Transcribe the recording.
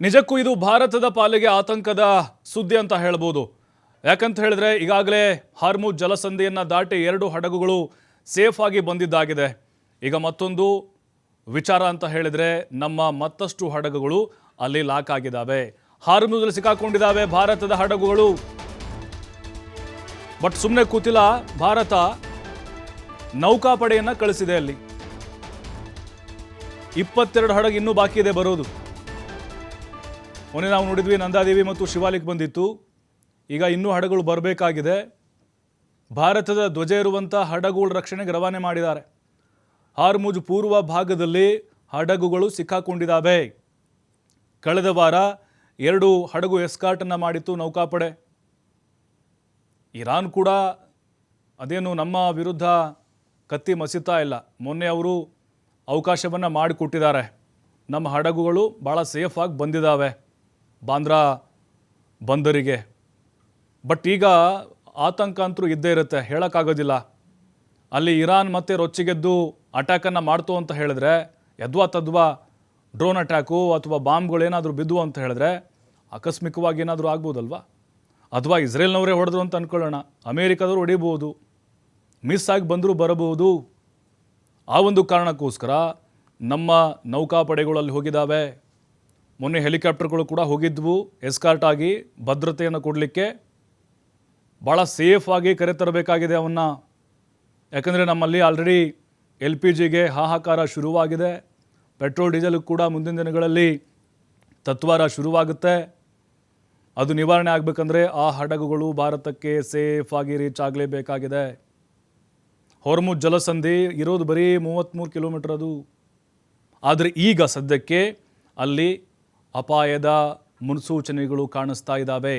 ನಿಜಕ್ಕೂ ಇದು ಭಾರತದ ಪಾಲಿಗೆ ಆತಂಕದ ಸುದ್ದಿ ಅಂತ ಹೇಳ್ಬೋದು. ಯಾಕಂತ ಹೇಳಿದ್ರೆ ಈಗಾಗಲೇ ಹಾರ್ಮುಜ್ ಜಲಸಂಧಿಯನ್ನು ದಾಟಿ 2 ಹಡಗುಗಳು ಸೇಫ್ ಆಗಿ ಬಂದಿದ್ದಾಗಿದೆ. ಈಗ ಮತ್ತೊಂದು ವಿಚಾರ ಅಂತ ಹೇಳಿದ್ರೆ ನಮ್ಮ ಮತ್ತಷ್ಟು ಹಡಗುಗಳು ಅಲ್ಲಿ ಲಾಕ್ ಆಗಿದ್ದಾವೆ, ಹಾರ್ಮುಜಲ್ಲಿ ಸಿಕ್ಕಾಕೊಂಡಿದ್ದಾವೆ ಭಾರತದ ಹಡಗುಗಳು. ಬಟ್ ಸುಮ್ಮನೆ ಕೂತಿಲ್ಲ ಭಾರತ, ನೌಕಾಪಡೆಯನ್ನು ಕಳಿಸಿದೆ. ಅಲ್ಲಿ 22 ಹಡಗು ಇನ್ನೂ ಬಾಕಿ ಇದೆ ಬರೋದು. ಮೊನ್ನೆ ನಾವು ನೋಡಿದ್ವಿ ನಂದಾದೇವಿ ಮತ್ತು ಶಿವಾಲಿಕ್ ಬಂದಿತ್ತು, ಈಗ ಇನ್ನೂ ಹಡಗುಗಳು ಬರಬೇಕಾಗಿದೆ. ಭಾರತದ ಧ್ವಜ ಇರುವಂಥ ಹಡಗುಗಳ ರಕ್ಷಣೆಗೆ ರವಾನೆ ಮಾಡಿದ್ದಾರೆ. ಹಾರ್ಮುಜ್ ಪೂರ್ವ ಭಾಗದಲ್ಲಿ ಹಡಗುಗಳು ಸಿಕ್ಕಾಕೊಂಡಿದ್ದಾವೆ. ಕಳೆದ ವಾರ 2 ಹಡಗು ಎಸ್ಕಾರ್ಟನ್ನು ಮಾಡಿತ್ತು ನೌಕಾಪಡೆ. ಇರಾನ್ ಕೂಡ ಅದೇನು ನಮ್ಮ ವಿರುದ್ಧ ಕತ್ತಿ ಮಸಿತಾ ಇಲ್ಲ. ಮೊನ್ನೆ ಅವರು ಅವಕಾಶವನ್ನು ಮಾಡಿಕೊಟ್ಟಿದ್ದಾರೆ. ನಮ್ಮ ಹಡಗುಗಳು ಭಾಳ ಸೇಫಾಗಿ ಬಂದಿದ್ದಾವೆ ಬಾಂದ್ರಾ ಬಂದರಿಗೆ. ಬಟ್ ಈಗ ಆತಂಕ ಅಂತೂ ಇದ್ದೇ ಇರುತ್ತೆ, ಹೇಳೋಕ್ಕಾಗೋದಿಲ್ಲ. ಅಲ್ಲಿ ಇರಾನ್ ಮತ್ತೆ ರೊಚ್ಚಿಗೆದ್ದು ಅಟ್ಯಾಕನ್ನು ಮಾಡ್ತು ಅಂತ ಹೇಳಿದ್ರೆ, ಯದ್ವಾ ತದ್ವಾ ಡ್ರೋನ್ ಅಟ್ಯಾಕು ಅಥವಾ ಬಾಂಬ್ಗಳೇನಾದರೂ ಬಿದ್ವು ಅಂತ ಹೇಳಿದ್ರೆ ಆಕಸ್ಮಿಕವಾಗಿ ಏನಾದರೂ ಆಗ್ಬೋದಲ್ವಾ? ಅಥವಾ ಇಸ್ರೇಲ್ನವರೇ ಹೊಡೆದ್ರು ಅಂತ ಅಂದ್ಕೊಳ್ಳೋಣ, ಅಮೇರಿಕಾದವರು ಹೊಡಿಬೋದು, ಮಿಸ್ ಆಗಿ ಬಂದರೂ ಬರಬಹುದು. ಆ ಒಂದು ಕಾರಣಕ್ಕೋಸ್ಕರ ನಮ್ಮ ನೌಕಾಪಡೆಗಳು ಅಲ್ಲಿ ಹೋಗಿದ್ದಾವೆ. ಮೊನ್ನೆ ಹೆಲಿಕಾಪ್ಟರ್ಗಳು ಕೂಡ ಹೋಗಿದ್ವು ಎಸ್ಕಾರ್ಟ್ ಆಗಿ ಭದ್ರತೆಯನ್ನು ಕೊಡಲಿಕ್ಕೆ. ಭಾಳ ಸೇಫಾಗಿ ಕರೆತರಬೇಕಾಗಿದೆ ಅವನ್ನ. ಯಾಕಂದರೆ ನಮ್ಮಲ್ಲಿ ಆಲ್ರೆಡಿ LPGಗೆ ಹಾಹಾಕಾರ ಶುರುವಾಗಿದೆ. ಪೆಟ್ರೋಲ್ ಡೀಸೆಲ್ ಕೂಡ ಮುಂದಿನ ದಿನಗಳಲ್ಲಿ ತತ್ವಾರ ಶುರುವಾಗುತ್ತೆ. ಅದು ನಿವಾರಣೆ ಆಗಬೇಕಂದ್ರೆ ಆ ಹಡಗುಗಳು ಭಾರತಕ್ಕೆ ಸೇಫಾಗಿ ರೀಚ್ ಆಗಲೇಬೇಕಾಗಿದೆ. ಹಾರ್ಮುಜ್ ಜಲಸಂಧಿ ಇರೋದು ಬರೀ 33 ಕಿಲೋಮೀಟರ್ ಅದು. ಆದರೆ ಈಗ ಸದ್ಯಕ್ಕೆ ಅಲ್ಲಿ ಅಪಾಯದ ಮುನ್ಸೂಚನೆಗಳು ಕಾಣಿಸ್ತಾ ಇದ್ದಾವೆ.